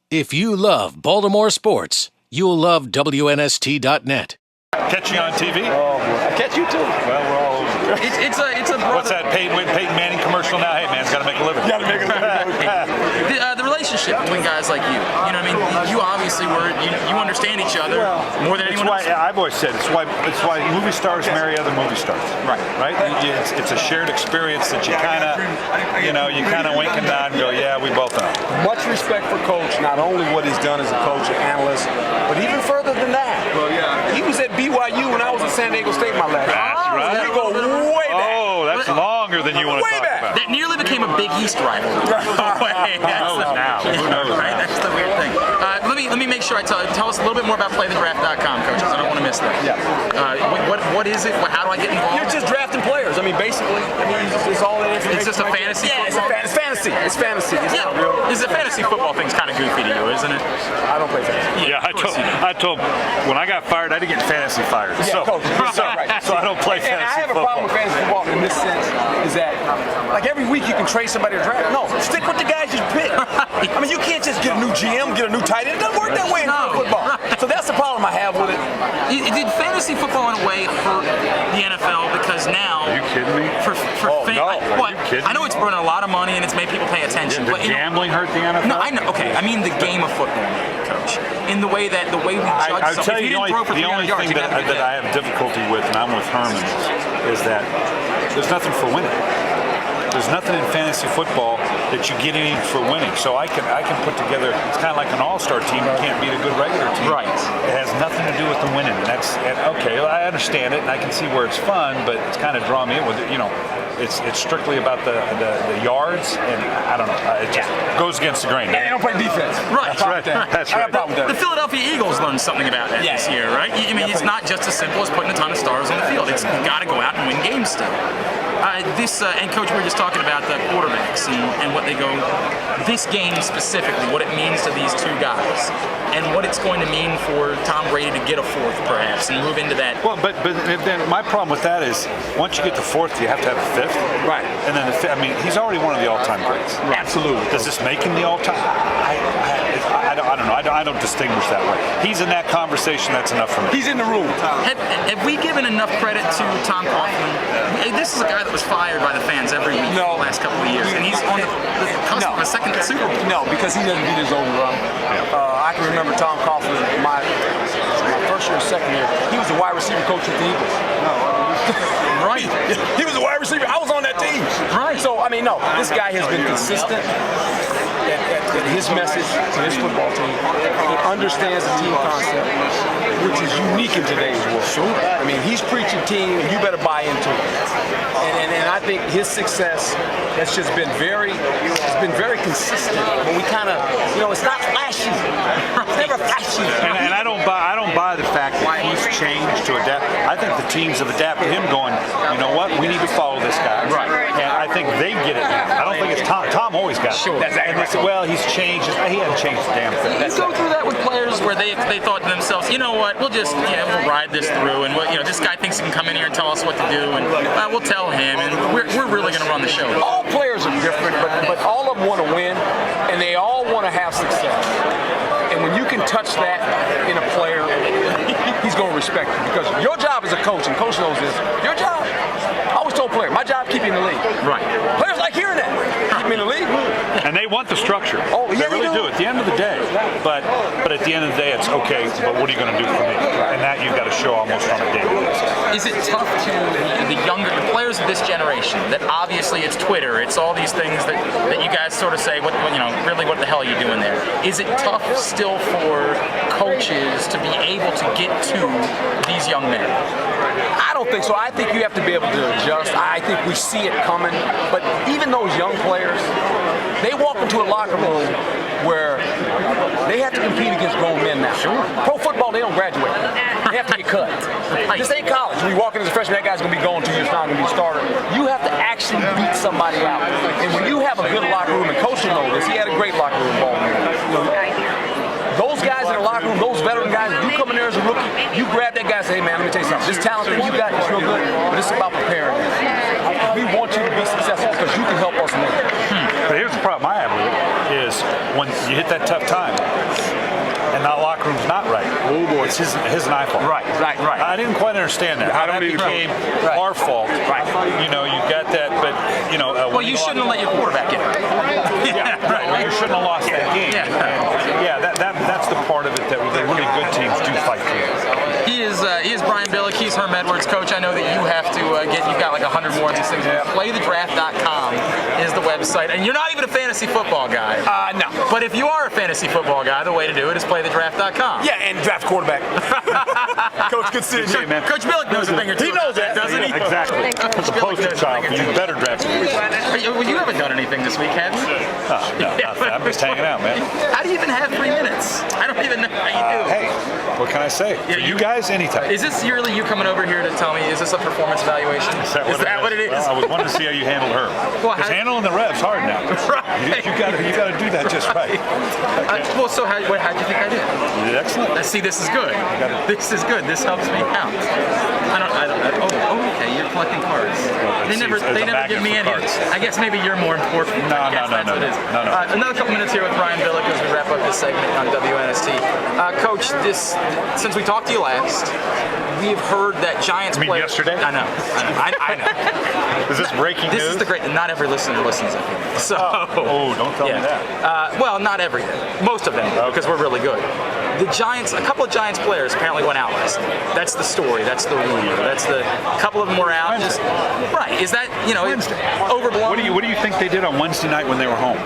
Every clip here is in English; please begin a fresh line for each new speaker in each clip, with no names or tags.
If you love Baltimore sports, you'll love WNST.net.
Catch you on TV?
Oh, boy. I catch you too.
Well, we're all over.
It's a brother.
What's that Peyton Manning commercial now? Hey, man, it's got to make a living.
Got to make a living.
The relationship between guys like you know what I mean? You obviously you understand each other more than anyone else.
I've always said it's why movie stars marry other movie stars. Right. It's a shared experience that you kind of wink and nod and go, yeah, we both know.
Much respect for Coach, not only what he's done as a coach and analyst, but even further than that. Well, yeah. He was at BYU when I was at San Diego State, my lad.
That's right.
We go way back.
Oh, that's longer than you want to talk about.
That nearly became a Big East rivalry.
Who knows now?
Right? That's the weird thing. Let me make sure I tell us a little bit more about playthedraft.com, coaches. I don't want to miss that.
Yeah.
What is it? How do I get involved?
You're just drafting players. I mean, basically, it's all that information.
It's just a fantasy football?
It's fantasy. It's fantasy. It's not real.
The fantasy football thing's kind of goofy to you, isn't it?
I don't play fantasy.
Yeah, I told when I got fired, I didn't get fantasy fired.
Yeah, Coach. So
I don't play fantasy football.
And I have a problem with fantasy football in this sense, is that like every week you can trade somebody to draft. No, stick with the guys you pick. I mean, you can't just get a new GM, get a new tight end. It doesn't work that way in football. So that's the problem I have with it.
Did fantasy football in a way hurt the NFL because now?
Are you kidding me?
Are you kidding me? I know it's burning a lot of money and it's made people pay attention.
Did gambling hurt the NFL?
No, I know. Okay, I mean the game of football, Coach. In the way we judge.
I'll tell you the only thing that I have difficulty with, and I'm with Herman, is that there's nothing for winning. There's nothing in fantasy football that you get in for winning. So I can put together. It's kind of like an all-star team. You can't beat a good regular team.
Right.
It has nothing to do with the winning. Okay. I understand it, and I can see where it's fun, but it's kind of drawing me in with it. It's strictly about the yards, and I don't know. It just goes against the grain.
They don't play defense.
Right.
That's right.
The Philadelphia Eagles learned something about that this year, right? I mean, it's not just as simple as putting a ton of stars on the field. It's got to go out and win games still. And Coach, we were just talking about the quarterbacks and what they go. This game specifically, what it means to these two guys, and what it's going to mean for Tom Brady to get a fourth, perhaps, and move into that.
Well, but then my problem with that is once you get to fourth, you have to have a fifth.
Right.
And then he's already one of the all-time greats.
Right. Absolutely.
Does this make him the all-time? I don't know. I don't distinguish that way. He's in that conversation. That's enough for me.
He's in the room.
Have we given enough credit to Tom Coughlin? This is a guy that was fired by the fans every week the last couple of years, and he's on the cusp of a second Super Bowl.
No, because he doesn't beat his own run. I can remember Tom Coughlin my first year, second year. He was the wide receiver coach with the Eagles.
Right.
He was a wide receiver. I was on that team.
Right.
So, I mean, no, this guy has been consistent at his message to his football team. He understands the team concept, which is unique in today's world. Sure. I mean, he's preaching team, and you better buy into it. And I think his success has just been very consistent. When we kind of, it's not flashy. It's never flashy.
And I don't buy the fact that he's changed to adapt. I think the teams have adapted him going, you know what, we need to follow this guy.
Right.
And I think they get it now. I don't think it's Tom. Tom always got it.
Sure.
That's exactly. Well, he's changed. He hasn't changed a damn thing.
You go through that with players where they thought to themselves, you know what, we'll just we'll ride this through, and this guy thinks he can come in here and tell us what to do, and we'll tell him, and we're really going to run the show.
All players are different, but all of them want to win, and they all want to have success. And when you can touch that in a player, he's going to respect you, because your job as a coach, and coach knows this, your job. I always told players, my job keep you in the league.
Right.
Players like hearing that. Keep me in the league.
And they want the structure.
Oh, yeah,
they really do. At the end of the day, but at the end of the day, it's okay. But what are you going to do for me? And that you've got to show almost on a daily basis.
Is it tough to the players of this generation? That obviously it's Twitter, it's all these things that you guys sort of say, really, what the hell are you doing there? Is it tough still for coaches to be able to get to these young men?
I don't think so. I think you have to be able to adjust. I think we see it coming. But even those young players, they walk into a locker room where they have to compete against grown men now. Sure. Pro football, they don't graduate. They have to get cut. This ain't college. When you walk in as a freshman, that guy's going to be going 2 years, not going to be a starter. You have to actually beat somebody out. And when you have a good locker room, and Coach will know this, he had a great locker room ball. Those guys in the locker room, those veteran guys, you come in there as a rookie, you grab that guy and say, hey man, let me tell you something. This talent that you got is real good, but it's about preparing. We want you to be successful because you can help us make it.
But here's the problem I have with it is when you hit that tough time, and that locker room's not right.
Oh boy,
it's his and I fault.
Right.
I didn't quite understand that. How that became our fault.
Right.
You know, you got that, but you know.
Well, you shouldn't have let your quarterback in.
Yeah, right. Well, you shouldn't have lost that game. Yeah, that's the part of it that the really good teams do fight through.
He is Brian Billick. He's Herm Edwards, coach. I know that you have to you've got like 100 more of these things. Playthedraft.com is the website, and you're not even a fantasy football guy.
No.
But if you are a fantasy football guy, the way to do it is playthedraft.com.
Yeah, and draft quarterback. Coach, good seeing you, man.
Coach Billick knows a thing or two.
He knows that,
doesn't he?
Exactly. It's a poster child. You better draft him.
Well, you haven't done anything this week, have you?
No, nothing. I'm just hanging out, man.
How do you even have 3 minutes? I don't even know how you do.
Hey, what can I say? For you guys, anytime.
Is this yearly you coming over here to tell me, is this a performance evaluation?
Is that what it is? Well, I was wanting to see how you handled her. Because handling the revs hard now.
Right.
You got to do that just right.
Well, so how'd you think I did?
You did excellent.
See, this is good. This is good. This helps me out. Okay, you're collecting cards. They never give me any. I guess maybe you're more important.
No.
That's what it is. Another couple minutes here with Brian Billick as we wrap up this segment on WNST. Coach, since we talked to you last, we have heard that Giants players.
Yesterday?
I know.
Is this breaking news?
This is the great. Not every listener listens. So.
Don't tell me that.
Well, not every. Most of them, because we're really good. The Giants, a couple of Giants players apparently went out last night. That's the story. That's the rumor. That's the couple of them were out.
Wednesday.
Right? Is that overblown?
What do you think they did on Wednesday night when they were home?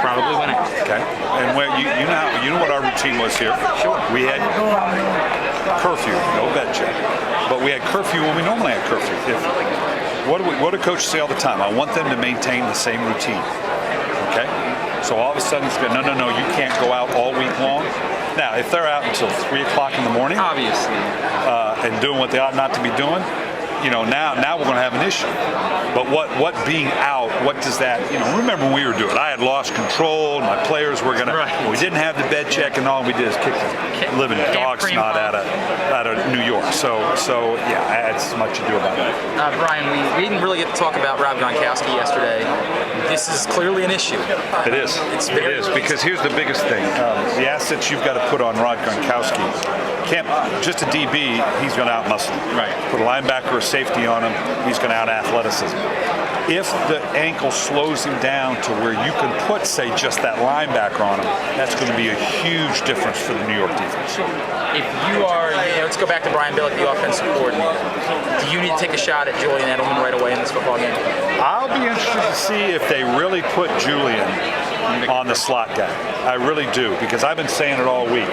Probably went out.
Okay. And you know what our routine was here.
Sure.
We had curfew, no bed check, but we had curfew when we normally had curfew. What do coaches say all the time? I want them to maintain the same routine. Okay. So all of a sudden it's no, you can't go out all week long. Now, if they're out until 3 o'clock in the morning,
obviously,
and doing what they ought not to be doing, now we're going to have an issue. But what being out, what does that, remember when we were doing it, I had lost control, and my players were going to, we didn't have the bed check, and all we did is kick the living dog snot out of New York. So yeah, it's much to do about it.
Brian, we didn't really get to talk about Rob Gronkowski yesterday. This is clearly an issue.
It is. It is, because here's the biggest thing. The assets you've got to put on Rob Gronkowski, just a DB, he's going to out-muscle.
Right.
Put a linebacker or safety on him, he's going to out-athleticism. If the ankle slows him down to where you can put, say, just that linebacker on him, that's going to be a huge difference for the New York defense.
If you are, let's go back to Brian Billick, the offensive coordinator. Do you need to take a shot at Julian Edelman right away in this football game?
I'll be interested to see if they really put Julian on the slot guy. I really do, because I've been saying it all week.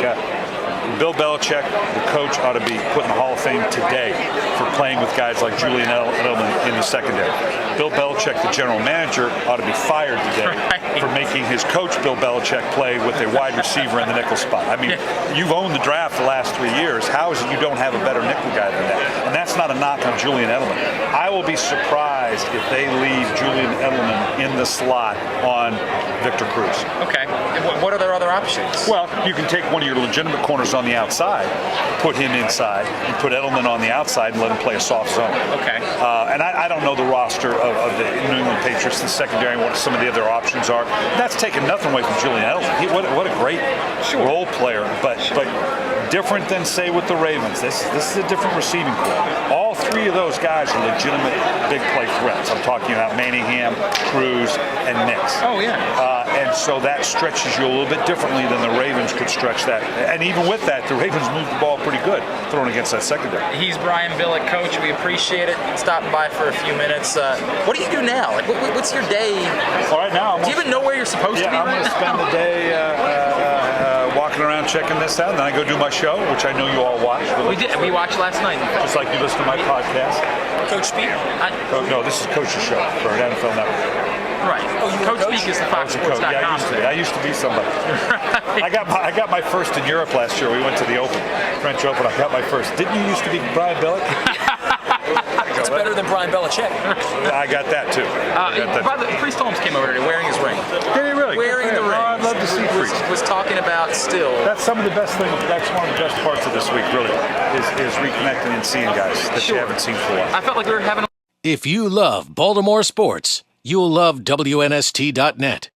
Bill Belichick, the coach, ought to be put in the Hall of Fame today for playing with guys like Julian Edelman in the secondary. Bill Belichick, the general manager, ought to be fired today for making his coach, Bill Belichick, play with a wide receiver in the nickel spot. I mean, you've owned the draft the last 3 years. How is it you don't have a better nickel guy than that? And that's not a knock on Julian Edelman. I will be surprised if they leave Julian Edelman in the slot on Victor Cruz.
Okay. What are their other options?
Well, you can take one of your legitimate corners on the outside, put him inside, and put Edelman on the outside and let him play a soft zone.
Okay.
And I don't know the roster of the New England Patriots in the secondary and what some of the other options are. That's taken nothing away from Julian Edelman. What a great role player, but different than, say, with the Ravens. This is a different receiving corps. All three of those guys are legitimate big play threats. I'm talking about Manningham, Cruz, and Nix.
Oh, yeah.
And so that stretches you a little bit differently than the Ravens could stretch that. And even with that, the Ravens moved the ball pretty good throwing against that secondary.
He's Brian Billick, coach. We appreciate it. Stopping by for a few minutes. What do you do now? Like, what's your day?
All right, now.
Do you even know where you're supposed to be
I'm
right
going to spend the day walking around checking this out, and then I go do my show, which I know you all watch.
We did. We watched last night.
Just like you listen to my podcast.
Coach Speak?
No, this is Coach's show for an NFL Network.
Right. Coach Speak is the FoxSports.com.
Yeah, I used to be somebody. I got my first in Europe last year. We went to the Open, French Open. I got my first. Didn't you used to be Brian Billick?
It's better than Brian Belichick.
I got that too.
By the Priest Holmes came over today wearing his ring.
Did he really?
Wearing the ring.
Oh, I'd love to see Priest.
Was talking about still.
That's some of the best things. That's one of the best parts of this week, really, is reconnecting and seeing guys that you haven't seen for a while.
I felt like we were having.
If you love Baltimore sports, you'll love WNST.net.